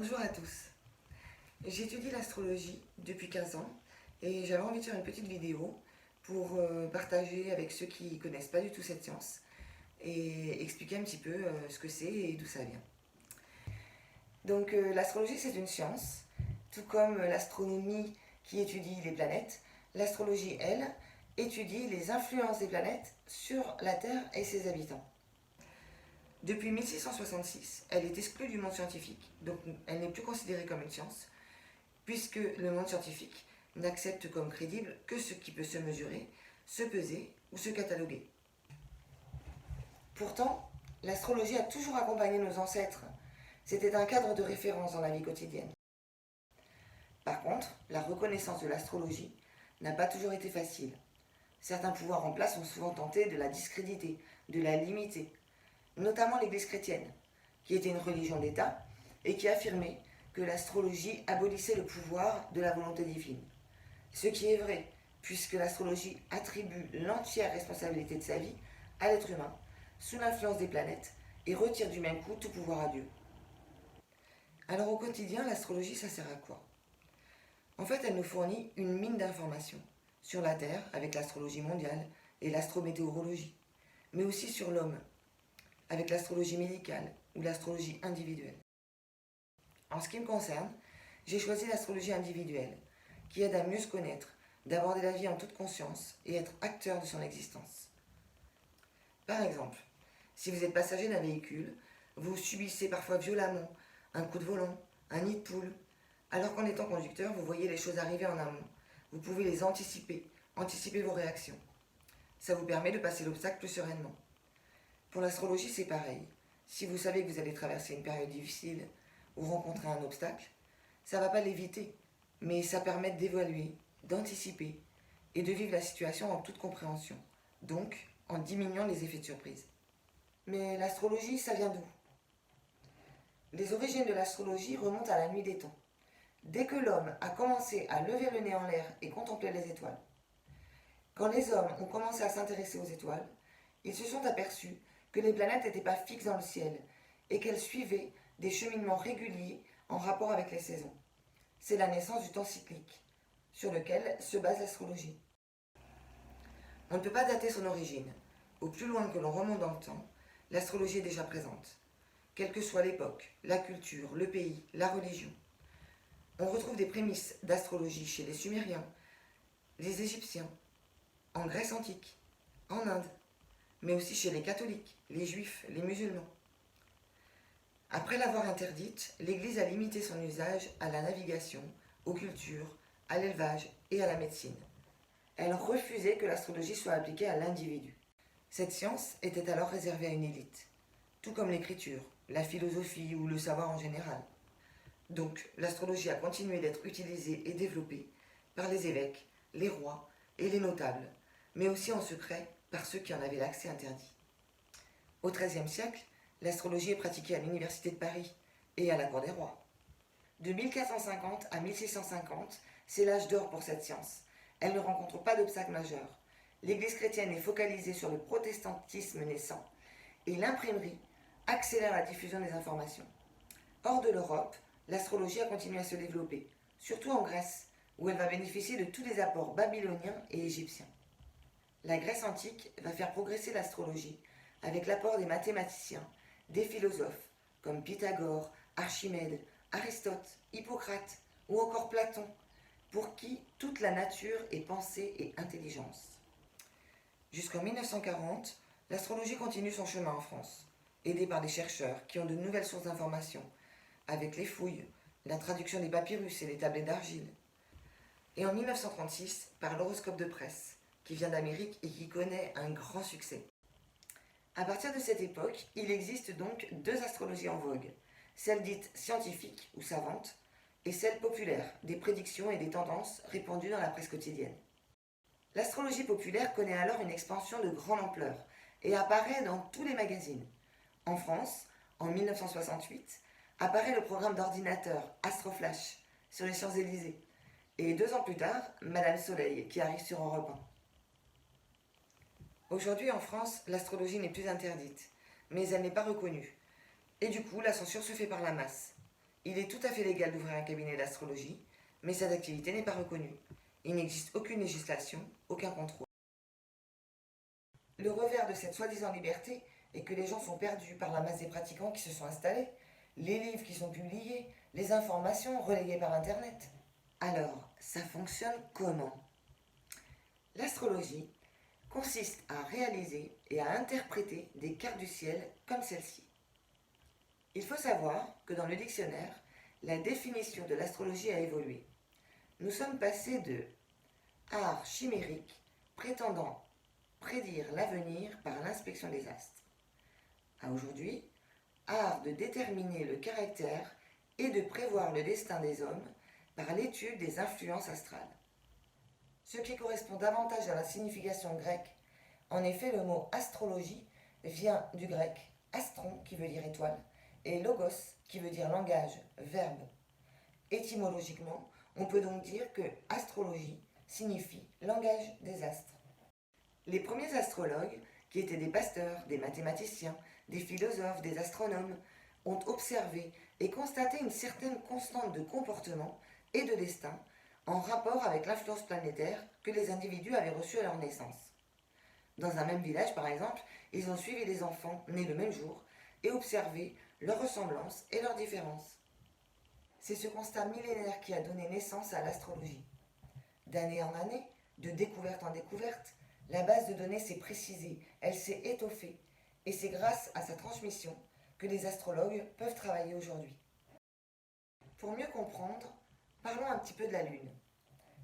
Bonjour à tous. J'étudie l'astrologie depuis 15 ans et j'avais envie de faire une petite vidéo pour partager avec ceux qui ne connaissent pas du tout cette science et expliquer un petit peu ce que c'est et d'où ça vient. Donc l'astrologie c'est une science, tout comme l'astronomie qui étudie les planètes. L'astrologie, elle, étudie les influences des planètes sur la Terre et ses habitants. Depuis 1666, elle est exclue du monde scientifique, donc elle n'est plus considérée comme une science, puisque le monde scientifique n'accepte comme crédible que ce qui peut se mesurer, se peser ou se cataloguer. Pourtant, l'astrologie a toujours accompagné nos ancêtres. C'était un cadre de référence dans la vie quotidienne. Par contre, la reconnaissance de l'astrologie n'a pas toujours été facile. Certains pouvoirs en place ont souvent tenté de la discréditer, de la limiter, notamment l'Église chrétienne, qui était une religion d'État et qui affirmait que l'astrologie abolissait le pouvoir de la volonté divine. Ce qui est vrai, puisque l'astrologie attribue l'entière responsabilité de sa vie à l'être humain, sous l'influence des planètes, et retire du même coup tout pouvoir à Dieu. Alors au quotidien, l'astrologie, ça sert à quoi? En fait, elle nous fournit une mine d'informations sur la Terre, avec l'astrologie mondiale et l'astrométéorologie, mais aussi sur l'homme, avec l'astrologie médicale ou l'astrologie individuelle. En ce qui me concerne, j'ai choisi l'astrologie individuelle, qui aide à mieux se connaître, d'aborder la vie en toute conscience et être acteur de son existence. Par exemple, si vous êtes passager d'un véhicule, vous subissez parfois violemment un coup de volant, un nid de poule, alors qu'en étant conducteur, vous voyez les choses arriver en amont. Vous pouvez les anticiper vos réactions. Ça vous permet de passer l'obstacle plus sereinement. Pour l'astrologie, c'est pareil. Si vous savez que vous allez traverser une période difficile ou rencontrer un obstacle, ça ne va pas l'éviter, mais ça permet d'évaluer, d'anticiper et de vivre la situation en toute compréhension, donc en diminuant les effets de surprise. Mais l'astrologie, ça vient d'où? Les origines de l'astrologie remontent à la nuit des temps, dès que l'homme a commencé à lever le nez en l'air et contempler les étoiles. Quand les hommes ont commencé à s'intéresser aux étoiles, ils se sont aperçus que les planètes n'étaient pas fixes dans le ciel et qu'elles suivaient des cheminements réguliers en rapport avec les saisons. C'est la naissance du temps cyclique, sur lequel se base l'astrologie. On ne peut pas dater son origine. Au plus loin que l'on remonte dans le temps, l'astrologie est déjà présente. Quelle que soit l'époque, la culture, le pays, la religion. On retrouve des prémices d'astrologie chez les Sumériens, les Égyptiens, en Grèce antique, en Inde, mais aussi chez les catholiques, les juifs, les musulmans. Après l'avoir interdite, l'Église a limité son usage à la navigation, aux cultures, à l'élevage et à la médecine. Elle refusait que l'astrologie soit appliquée à l'individu. Cette science était alors réservée à une élite, tout comme l'écriture, la philosophie ou le savoir en général. Donc, l'astrologie a continué d'être utilisée et développée par les évêques, les rois et les notables, mais aussi en secret par ceux qui en avaient l'accès interdit. Au XIIIe siècle, l'astrologie est pratiquée à l'Université de Paris et à la Cour des rois. De 1450 à 1650, c'est l'âge d'or pour cette science. Elle ne rencontre pas d'obstacles majeurs. L'Église chrétienne est focalisée sur le protestantisme naissant et l'imprimerie accélère la diffusion des informations. Hors de l'Europe, l'astrologie a continué à se développer, surtout en Grèce, où elle va bénéficier de tous les apports babyloniens et égyptiens. La Grèce antique va faire progresser l'astrologie avec l'apport des mathématiciens, des philosophes comme Pythagore, Archimède, Aristote, Hippocrate ou encore Platon, pour qui toute la nature est pensée et intelligence. Jusqu'en 1940, l'astrologie continue son chemin en France, aidée par des chercheurs qui ont de nouvelles sources d'informations, avec les fouilles, la traduction des papyrus et les tablettes d'argile. Et en 1936, par l'horoscope de presse, qui vient d'Amérique et qui connaît un grand succès. À partir de cette époque, il existe donc deux astrologies en vogue, celle dite scientifique ou savante, et celle populaire, des prédictions et des tendances répandues dans la presse quotidienne. L'astrologie populaire connaît alors une expansion de grande ampleur et apparaît dans tous les magazines. En France, en 1968, apparaît le programme d'ordinateur Astroflash sur les Champs-Élysées, et 2 ans plus tard, Madame Soleil qui arrive sur Europe 1. Aujourd'hui en France, l'astrologie n'est plus interdite, mais elle n'est pas reconnue. Et du coup, la censure se fait par la masse. Il est tout à fait légal d'ouvrir un cabinet d'astrologie, mais cette activité n'est pas reconnue. Il n'existe aucune législation, aucun contrôle. Le revers de cette soi-disant liberté est que les gens sont perdus par la masse des pratiquants qui se sont installés, les livres qui sont publiés, les informations relayées par Internet. Alors, ça fonctionne comment? L'astrologie consiste à réaliser et à interpréter des cartes du ciel comme celle-ci. Il faut savoir que dans le dictionnaire, la définition de l'astrologie a évolué. Nous sommes passés de art chimérique prétendant prédire l'avenir par l'inspection des astres à aujourd'hui, art de déterminer le caractère et de prévoir le destin des hommes par l'étude des influences astrales. Ce qui correspond davantage à la signification grecque. En effet, le mot astrologie vient du grec astron qui veut dire étoile et logos qui veut dire langage, verbe. Étymologiquement, on peut donc dire que astrologie signifie langage des astres. Les premiers astrologues, qui étaient des pasteurs, des mathématiciens, des philosophes, des astronomes, ont observé et constaté une certaine constante de comportement et de destin en rapport avec l'influence planétaire que les individus avaient reçue à leur naissance. Dans un même village, par exemple, ils ont suivi des enfants nés le même jour et observé leurs ressemblances et leurs différences. C'est ce constat millénaire qui a donné naissance à l'astrologie. D'année en année, de découverte en découverte, la base de données s'est précisée, elle s'est étoffée, et c'est grâce à sa transmission que les astrologues peuvent travailler aujourd'hui. Pour mieux comprendre, parlons un petit peu de la Lune.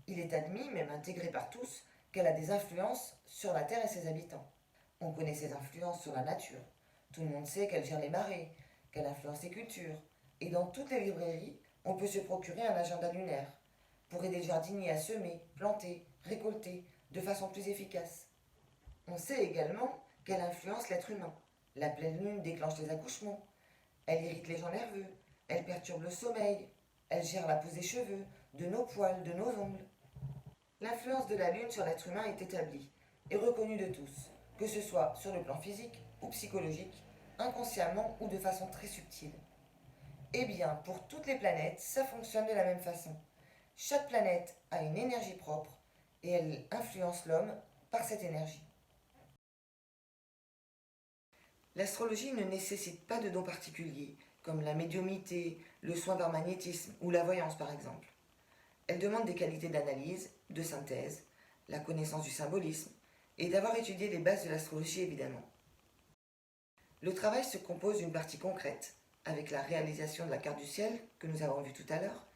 Il est admis, même intégré par tous, qu'elle a des influences sur la Terre et ses habitants. On connaît ses influences sur la nature. Tout le monde sait qu'elle gère les marées, qu'elle influence les cultures. Et dans toutes les librairies, on peut se procurer un agenda lunaire pour aider le jardinier à semer, planter, récolter de façon plus efficace. On sait également qu'elle influence l'être humain. La pleine lune déclenche les accouchements. Elle irrite les gens nerveux. Elle perturbe le sommeil. Elle gère la pousse des cheveux, de nos poils, de nos ongles. L'influence de la lune sur l'être humain est établie et reconnue de tous, que ce soit sur le plan physique ou psychologique, inconsciemment ou de façon très subtile. Eh bien, pour toutes les planètes, ça fonctionne de la même façon. Chaque planète a une énergie propre et elle influence l'homme par cette énergie. L'astrologie ne nécessite pas de dons particuliers, comme la médiumnité, le soin par magnétisme ou la voyance par exemple. Elle demande des qualités d'analyse, de synthèse, la connaissance du symbolisme et d'avoir étudié les bases de l'astrologie évidemment. Le travail se compose d'une partie concrète, avec la réalisation de la carte du ciel que nous avons vue tout à l'heure,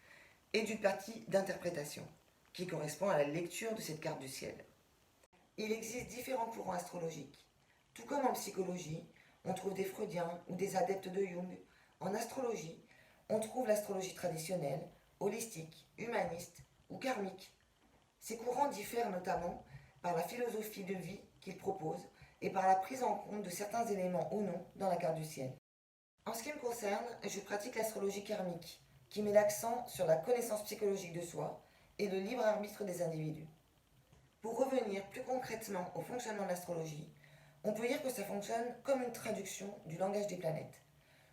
et d'une partie d'interprétation, qui correspond à la lecture de cette carte du ciel. Il existe différents courants astrologiques. Tout comme en psychologie, on trouve des freudiens ou des adeptes de Jung. En astrologie, on trouve l'astrologie traditionnelle, holistique, humaniste ou karmique. Ces courants diffèrent notamment par la philosophie de vie qu'ils proposent et par la prise en compte de certains éléments ou non dans la carte du ciel. En ce qui me concerne, je pratique l'astrologie karmique, qui met l'accent sur la connaissance psychologique de soi et le libre arbitre des individus. Pour revenir plus concrètement au fonctionnement de l'astrologie, on peut dire que ça fonctionne comme une traduction du langage des planètes.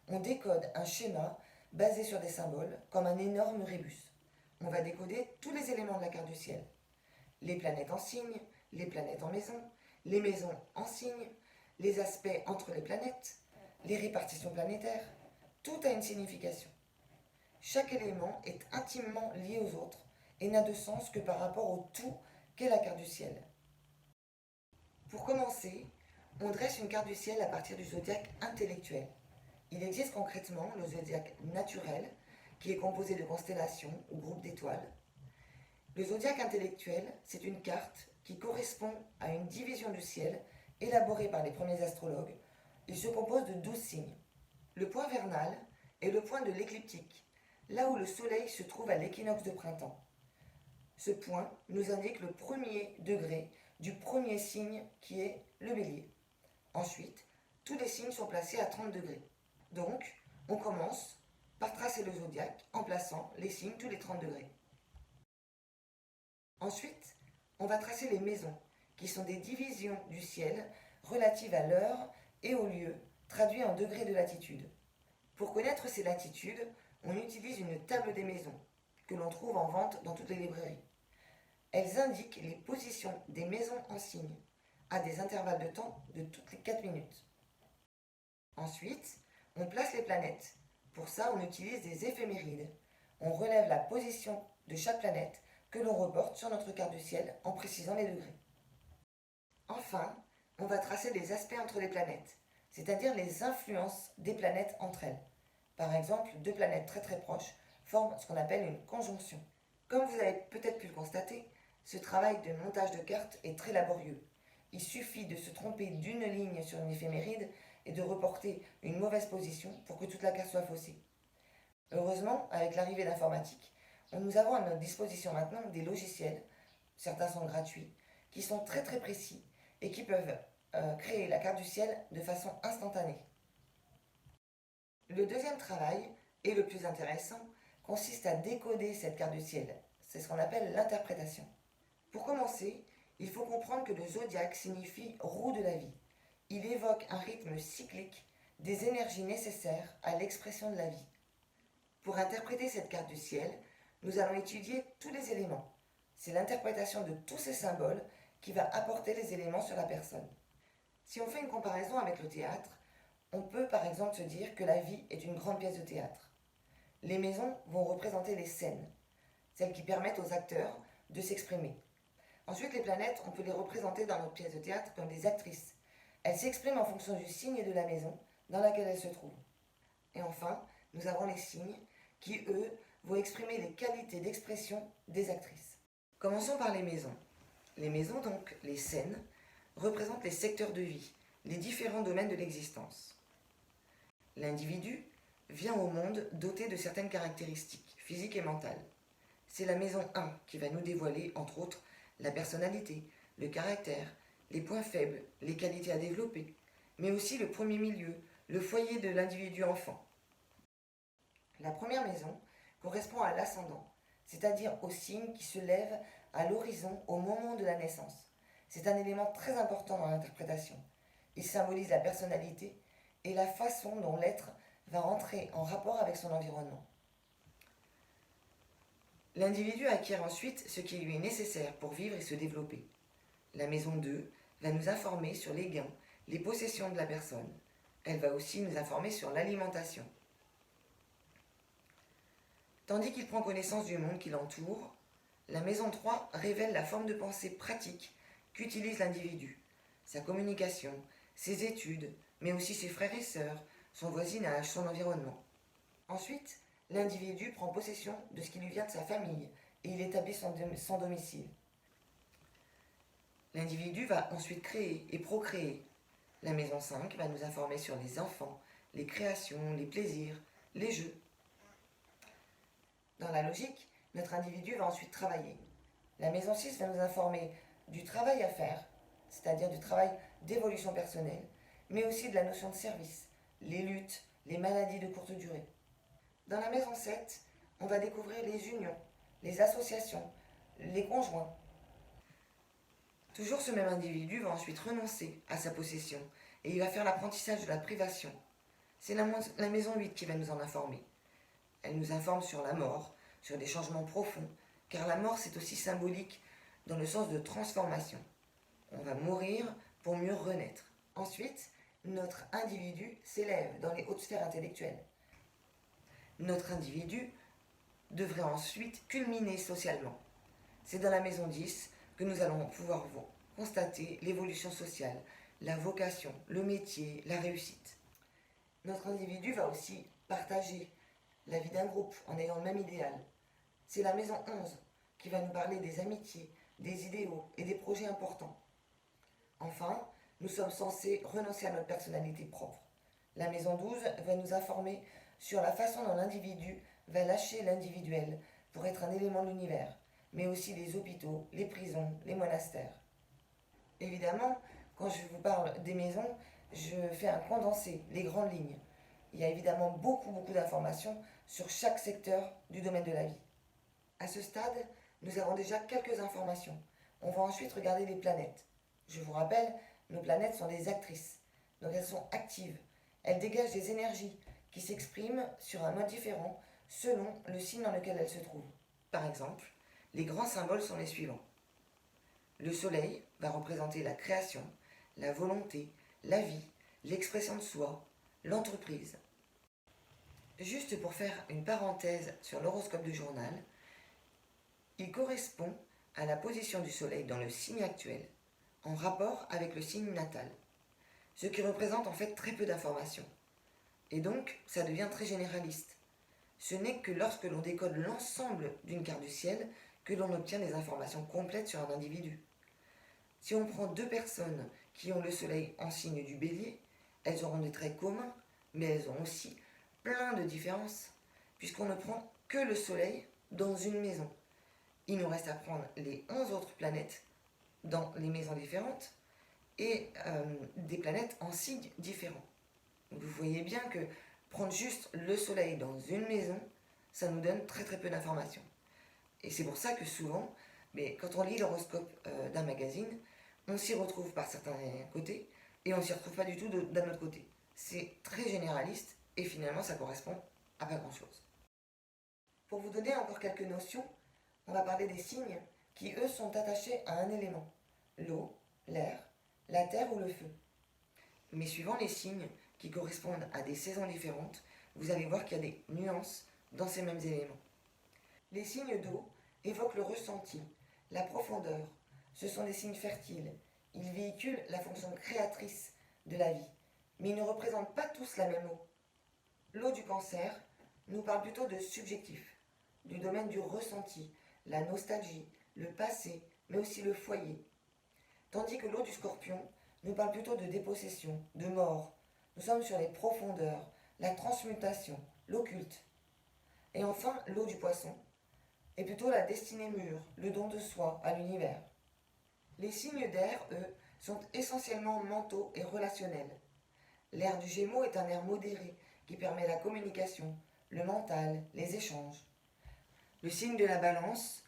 On décode un schéma basé sur des symboles, comme un énorme rébus. On va décoder tous les éléments de la carte du ciel. Les planètes en signes, les planètes en maisons, les maisons en signes, les aspects entre les planètes, les répartitions planétaires, tout a une signification. Chaque élément est intimement lié aux autres et n'a de sens que par rapport au tout qu'est la carte du ciel. Pour commencer, on dresse une carte du ciel à partir du zodiaque intellectuel. Il existe concrètement le zodiaque naturel, qui est composé de constellations ou groupes d'étoiles. Le zodiaque intellectuel, c'est une carte qui correspond à une division du ciel élaborée par les premiers astrologues. Il se compose de 12 signes. Le point vernal est le point de l'écliptique, là où le soleil se trouve à l'équinoxe de printemps. Ce point nous indique le premier degré du premier signe qui est le bélier. Ensuite, tous les signes sont placés à 30 degrés. Donc, on commence par tracer le zodiaque en plaçant les signes tous les 30 degrés. Ensuite, on va tracer les maisons, qui sont des divisions du ciel relatives à l'heure et au lieu, traduits en degrés de latitude. Pour connaître ces latitudes, on utilise une table des maisons, que l'on trouve en vente dans toutes les librairies. Elles indiquent les positions des maisons en signe, à des intervalles de temps de toutes les 4 minutes. Ensuite, on place les planètes. Pour ça, on utilise des éphémérides. On relève la position de chaque planète que l'on reporte sur notre carte du ciel en précisant les degrés. Enfin, on va tracer les aspects entre les planètes, c'est-à-dire les influences des planètes entre elles. Par exemple, deux planètes très très proches forment ce qu'on appelle une conjonction. Comme vous avez peut-être pu le constater, ce travail de montage de cartes est très laborieux. Il suffit de se tromper d'une ligne sur une éphéméride et de reporter une mauvaise position pour que toute la carte soit faussée. Heureusement, avec l'arrivée d'informatique, nous avons à notre disposition maintenant des logiciels, certains sont gratuits, qui sont très très précis et qui peuvent créer la carte du ciel de façon instantanée. Le deuxième travail, et le plus intéressant, consiste à décoder cette carte du ciel. C'est ce qu'on appelle l'interprétation. Pour commencer, il faut comprendre que le zodiaque signifie roue de la vie. Il évoque un rythme cyclique des énergies nécessaires à l'expression de la vie. Pour interpréter cette carte du ciel, nous allons étudier tous les éléments. C'est l'interprétation de tous ces symboles qui va apporter les éléments sur la personne. Si on fait une comparaison avec le théâtre, on peut par exemple se dire que la vie est une grande pièce de théâtre. Les maisons vont représenter les scènes, celles qui permettent aux acteurs de s'exprimer. Ensuite, les planètes, on peut les représenter dans notre pièce de théâtre comme des actrices. Elles s'expriment en fonction du signe de la maison dans laquelle elles se trouvent. Et enfin, nous avons les signes qui, eux, vont exprimer les qualités d'expression des actrices. Commençons par les maisons. Les maisons, donc les scènes, représentent les secteurs de vie, les différents domaines de l'existence. L'individu vient au monde doté de certaines caractéristiques physiques et mentales. C'est la maison 1 qui va nous dévoiler, entre autres, la personnalité, le caractère, les points faibles, les qualités à développer, mais aussi le premier milieu, le foyer de l'individu enfant. La première maison correspond à l'ascendant, c'est-à-dire au signe qui se lève à l'horizon au moment de la naissance. C'est un élément très important dans l'interprétation. Il symbolise la personnalité et la façon dont l'être va entrer en rapport avec son environnement. L'individu acquiert ensuite ce qui lui est nécessaire pour vivre et se développer. La maison 2 va nous informer sur les gains, les possessions de la personne. Elle va aussi nous informer sur l'alimentation. Tandis qu'il prend connaissance du monde qui l'entoure, la maison 3 révèle la forme de pensée pratique qu'utilise l'individu, sa communication, ses études, mais aussi ses frères et sœurs, son voisinage, son environnement. Ensuite, l'individu prend possession de ce qui lui vient de sa famille et il établit son domicile. L'individu va ensuite créer et procréer. La maison 5 va nous informer sur les enfants, les créations, les plaisirs, les jeux. Dans la logique, notre individu va ensuite travailler. La maison 6 va nous informer du travail à faire, c'est-à-dire du travail d'évolution personnelle, mais aussi de la notion de service, les luttes, les maladies de courte durée. Dans la maison 7, on va découvrir les unions, les associations, les conjoints. Toujours ce même individu va ensuite renoncer à sa possession et il va faire l'apprentissage de la privation. C'est la maison 8 qui va nous en informer. Elle nous informe sur la mort, sur des changements profonds, car la mort c'est aussi symbolique dans le sens de transformation. On va mourir pour mieux renaître. Ensuite, notre individu s'élève dans les hautes sphères intellectuelles. Notre individu devrait ensuite culminer socialement. C'est dans la maison 10 que nous allons pouvoir constater l'évolution sociale, la vocation, le métier, la réussite. Notre individu va aussi partager la vie d'un groupe en ayant le même idéal. C'est la maison 11 qui va nous parler des amitiés, des idéaux et des projets importants. Enfin, nous sommes censés renoncer à notre personnalité propre. La maison 12 va nous informer sur la façon dont l'individu va lâcher l'individuel pour être un élément de l'univers, mais aussi les hôpitaux, les prisons, les monastères. Évidemment, quand je vous parle des maisons, je fais un condensé, les grandes lignes. Il y a évidemment beaucoup d'informations sur chaque secteur du domaine de la vie. À ce stade, nous avons déjà quelques informations. On va ensuite regarder les planètes. Je vous rappelle, nos planètes sont des actrices, donc elles sont actives. Elles dégagent des énergies qui s'expriment sur un mode différent selon le signe dans lequel elle se trouve. Par exemple, les grands symboles sont les suivants. Le soleil va représenter la création, la volonté, la vie, l'expression de soi, l'entreprise. Juste pour faire une parenthèse sur l'horoscope du journal, il correspond à la position du soleil dans le signe actuel, en rapport avec le signe natal, ce qui représente en fait très peu d'informations. Et donc, ça devient très généraliste. Ce n'est que lorsque l'on décode l'ensemble d'une carte du ciel que l'on obtient des informations complètes sur un individu. Si on prend deux personnes qui ont le soleil en signe du bélier, elles auront des traits communs, mais elles ont aussi plein de différences, puisqu'on ne prend que le soleil dans une maison. Il nous reste à prendre les 11 autres planètes dans les maisons différentes et des planètes en signes différents. Donc vous voyez bien que prendre juste le soleil dans une maison, ça nous donne très très peu d'informations. Et c'est pour ça que souvent, mais quand on lit l'horoscope d'un magazine, on s'y retrouve par certains côtés et on ne s'y retrouve pas du tout d'un autre côté. C'est très généraliste et finalement ça correspond à pas grand chose. Pour vous donner encore quelques notions, on va parler des signes qui eux sont attachés à un élément, l'eau, l'air, la terre ou le feu. Mais suivant les signes qui correspondent à des saisons différentes, vous allez voir qu'il y a des nuances dans ces mêmes éléments. Les signes d'eau évoquent le ressenti, la profondeur. Ce sont des signes fertiles. Ils véhiculent la fonction créatrice de la vie, mais ils ne représentent pas tous la même eau. L'eau du Cancer nous parle plutôt de subjectif, du domaine du ressenti, la nostalgie, le passé, mais aussi le foyer. Tandis que l'eau du Scorpion nous parle plutôt de dépossession, de mort. Nous sommes sur les profondeurs, la transmutation, l'occulte. Et enfin, l'eau du Poisson est plutôt la destinée mûre, le don de soi à l'univers. Les signes d'air, eux, sont essentiellement mentaux et relationnels. L'air du Gémeaux est un air modéré qui permet la communication, le mental, les échanges. Le signe de la Balance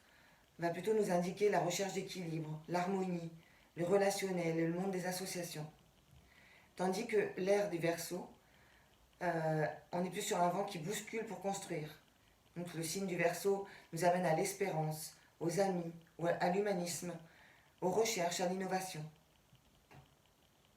va plutôt nous indiquer la recherche d'équilibre, l'harmonie, le relationnel, le monde des associations. Tandis que l'air du Verseau, on est plus sur un vent qui bouscule pour construire. Donc le signe du Verseau nous amène à l'espérance, aux amis, à l'humanisme, aux recherches, à l'innovation.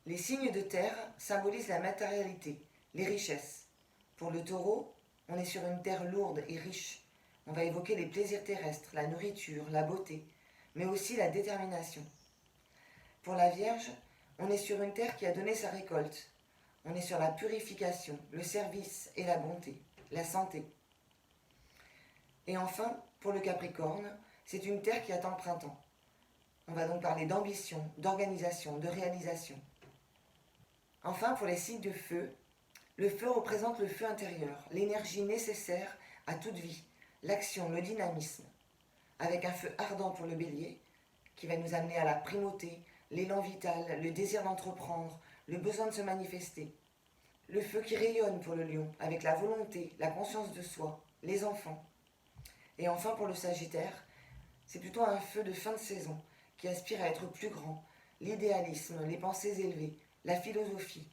Les signes de terre symbolisent la matérialité, les richesses. Pour le Taureau, on est sur une terre lourde et riche. On va évoquer les plaisirs terrestres, la nourriture, la beauté, mais aussi la détermination. Pour la Vierge, on est sur une terre qui a donné sa récolte. On est sur la purification, le service et la bonté, la santé. Et enfin, pour le Capricorne, c'est une terre qui attend le printemps. On va donc parler d'ambition, d'organisation, de réalisation. Enfin, pour les signes de feu, le feu représente le feu intérieur, l'énergie nécessaire à toute vie, l'action, le dynamisme. Avec un feu ardent pour le Bélier, qui va nous amener à la primauté, l'élan vital, le désir d'entreprendre, le besoin de se manifester. Le feu qui rayonne pour le Lion, avec la volonté, la conscience de soi, les enfants. Et enfin pour le Sagittaire, c'est plutôt un feu de fin de saison, qui aspire à être plus grand, l'idéalisme, les pensées élevées, la philosophie,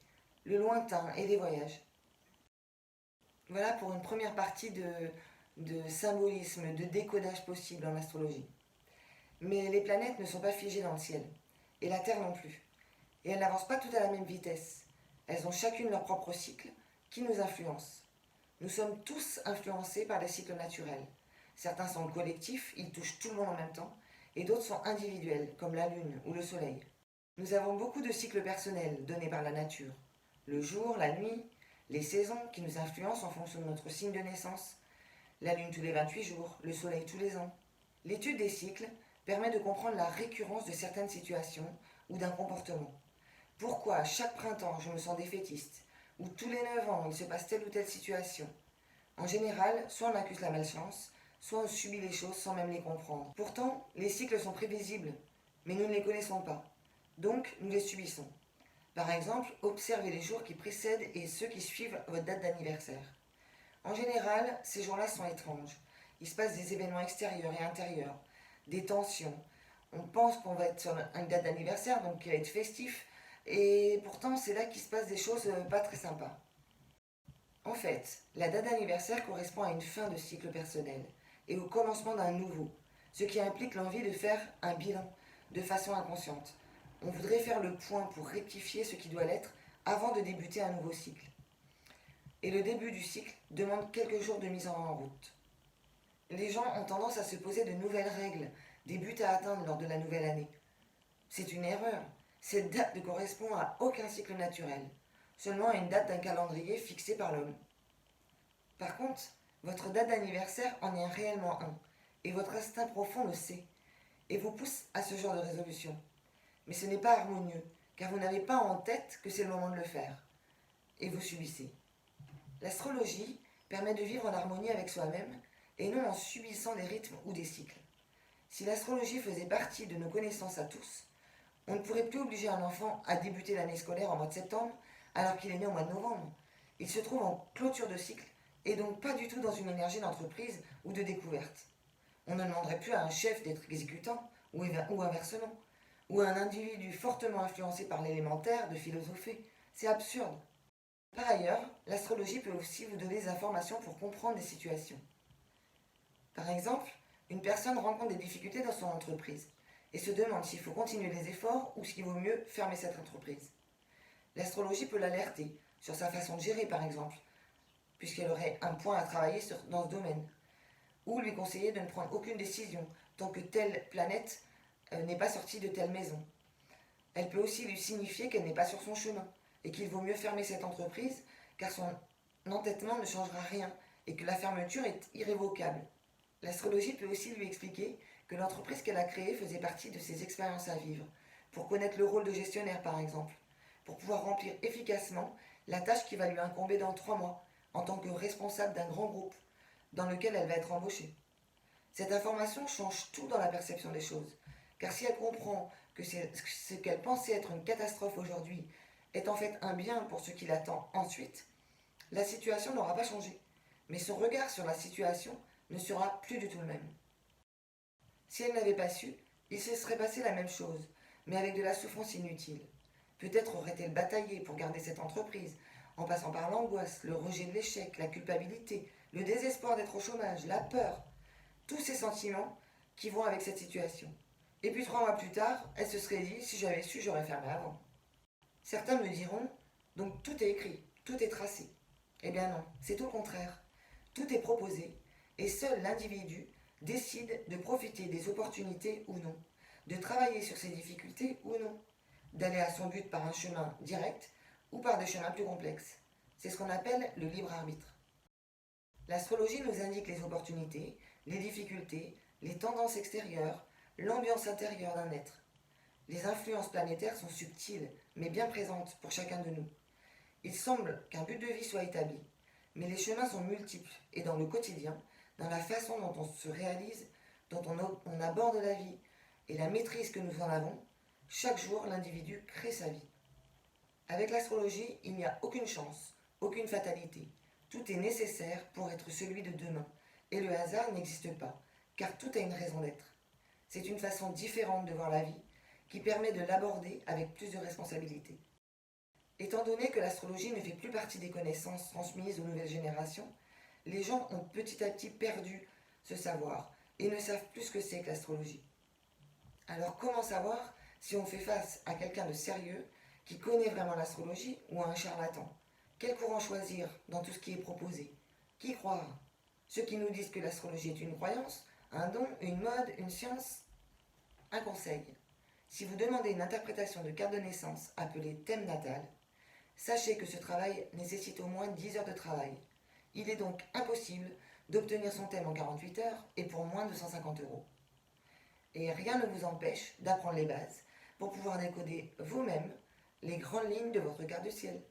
le lointain et les voyages. Voilà pour une première partie de symbolisme, de décodage possible en astrologie. Mais les planètes ne sont pas figées dans le ciel, et la Terre non plus. Et elles n'avancent pas toutes à la même vitesse. Elles ont chacune leur propre cycle qui nous influence. Nous sommes tous influencés par les cycles naturels. Certains sont collectifs, ils touchent tout le monde en même temps, et d'autres sont individuels, comme la Lune ou le Soleil. Nous avons beaucoup de cycles personnels donnés par la nature. Le jour, la nuit, les saisons qui nous influencent en fonction de notre signe de naissance, la Lune tous les 28 jours, le Soleil tous les ans. L'étude des cycles permet de comprendre la récurrence de certaines situations ou d'un comportement. Pourquoi à chaque printemps je me sens défaitiste, ou tous les 9 ans il se passe telle ou telle situation. En général, soit on accuse la malchance, soit on subit les choses sans même les comprendre. Pourtant, les cycles sont prévisibles, mais nous ne les connaissons pas. Donc, nous les subissons. Par exemple, observez les jours qui précèdent et ceux qui suivent votre date d'anniversaire. En général, ces jours-là sont étranges. Il se passe des événements extérieurs et intérieurs, des tensions. On pense qu'on va être sur une date d'anniversaire, donc qui va être festif, et pourtant c'est là qu'il se passe des choses pas très sympas. En fait, la date d'anniversaire correspond à une fin de cycle personnel et au commencement d'un nouveau, ce qui implique l'envie de faire un bilan de façon inconsciente. On voudrait faire le point pour rectifier ce qui doit l'être avant de débuter un nouveau cycle. Et le début du cycle demande quelques jours de mise en route. Les gens ont tendance à se poser de nouvelles règles, des buts à atteindre lors de la nouvelle année. C'est une erreur. Cette date ne correspond à aucun cycle naturel, seulement à une date d'un calendrier fixé par l'homme. Par contre, votre date d'anniversaire en est réellement un, et votre instinct profond le sait, et vous pousse à ce genre de résolution. Mais ce n'est pas harmonieux, car vous n'avez pas en tête que c'est le moment de le faire, et vous subissez. L'astrologie permet de vivre en harmonie avec soi-même, et non en subissant des rythmes ou des cycles. Si l'astrologie faisait partie de nos connaissances à tous, on ne pourrait plus obliger un enfant à débuter l'année scolaire en mois de septembre alors qu'il est né au mois de novembre. Il se trouve en clôture de cycle et donc pas du tout dans une énergie d'entreprise ou de découverte. On ne demanderait plus à un chef d'être exécutant ou inversement, ou à un individu fortement influencé par l'élémentaire de philosopher. C'est absurde. Par ailleurs, l'astrologie peut aussi vous donner des informations pour comprendre des situations. Par exemple, une personne rencontre des difficultés dans son entreprise et se demande s'il faut continuer les efforts ou s'il vaut mieux fermer cette entreprise. L'astrologie peut l'alerter sur sa façon de gérer, par exemple, puisqu'elle aurait un point à travailler dans ce domaine, ou lui conseiller de ne prendre aucune décision tant que telle planète n'est pas sortie de telle maison. Elle peut aussi lui signifier qu'elle n'est pas sur son chemin et qu'il vaut mieux fermer cette entreprise car son entêtement ne changera rien et que la fermeture est irrévocable. L'astrologie peut aussi lui expliquer que l'entreprise qu'elle a créée faisait partie de ses expériences à vivre, pour connaître le rôle de gestionnaire par exemple, pour pouvoir remplir efficacement la tâche qui va lui incomber dans 3 mois, en tant que responsable d'un grand groupe dans lequel elle va être embauchée. Cette information change tout dans la perception des choses, car si elle comprend que ce qu'elle pensait être une catastrophe aujourd'hui est en fait un bien pour ce qui l'attend ensuite, la situation n'aura pas changé, mais son regard sur la situation ne sera plus du tout le même. Si elle n'avait pas su, il se serait passé la même chose, mais avec de la souffrance inutile. Peut-être aurait-elle bataillé pour garder cette entreprise, en passant par l'angoisse, le rejet de l'échec, la culpabilité, le désespoir d'être au chômage, la peur, tous ces sentiments qui vont avec cette situation. Et puis 3 mois plus tard, elle se serait dit, si j'avais su, j'aurais fermé avant. Certains me diront, donc tout est écrit, tout est tracé. Eh bien non, c'est tout le contraire. Tout est proposé, et seul l'individu décide de profiter des opportunités ou non, de travailler sur ses difficultés ou non, d'aller à son but par un chemin direct ou par des chemins plus complexes. C'est ce qu'on appelle le libre arbitre. L'astrologie nous indique les opportunités, les difficultés, les tendances extérieures, l'ambiance intérieure d'un être. Les influences planétaires sont subtiles, mais bien présentes pour chacun de nous. Il semble qu'un but de vie soit établi, mais les chemins sont multiples et dans le quotidien, dans la façon dont on se réalise, dont on aborde la vie et la maîtrise que nous en avons, chaque jour l'individu crée sa vie. Avec l'astrologie, il n'y a aucune chance, aucune fatalité. Tout est nécessaire pour être celui de demain, et le hasard n'existe pas, car tout a une raison d'être. C'est une façon différente de voir la vie, qui permet de l'aborder avec plus de responsabilité. Étant donné que l'astrologie ne fait plus partie des connaissances transmises aux nouvelles générations, les gens ont petit à petit perdu ce savoir et ne savent plus ce que c'est que l'astrologie. Alors comment savoir si on fait face à quelqu'un de sérieux qui connaît vraiment l'astrologie ou à un charlatan? Quel courant choisir dans tout ce qui est proposé? Qui croire? Ceux qui nous disent que l'astrologie est une croyance, un don, une mode, une science? Un conseil. Si vous demandez une interprétation de carte de naissance appelée thème natal, sachez que ce travail nécessite au moins 10 heures de travail. Il est donc impossible d'obtenir son thème en 48 heures et pour moins de 150 €. Et rien ne vous empêche d'apprendre les bases pour pouvoir décoder vous-même les grandes lignes de votre carte du ciel.